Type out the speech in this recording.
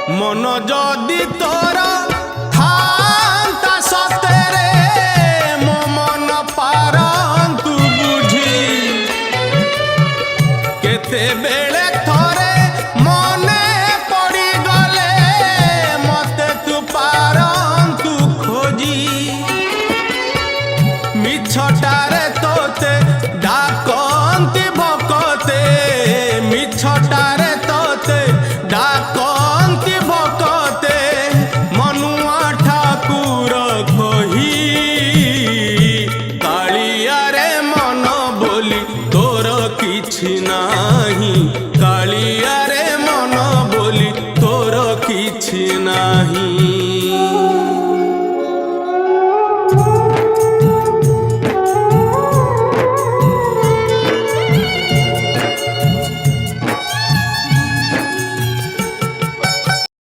मन जदि तोर थांता सतेरे मो मन पारंतु बुझी केते बेले थोरे मने पड़ी गले मते तू पारंतु खोजी मिछटारे तोते डाकंती भकते मिछटारे तोते डाकंती भकते मनुआ ठाकुर कही कालिया रे मन बोली तोर किछि नाही कालिया रे मन बोली तोर किछि नाही।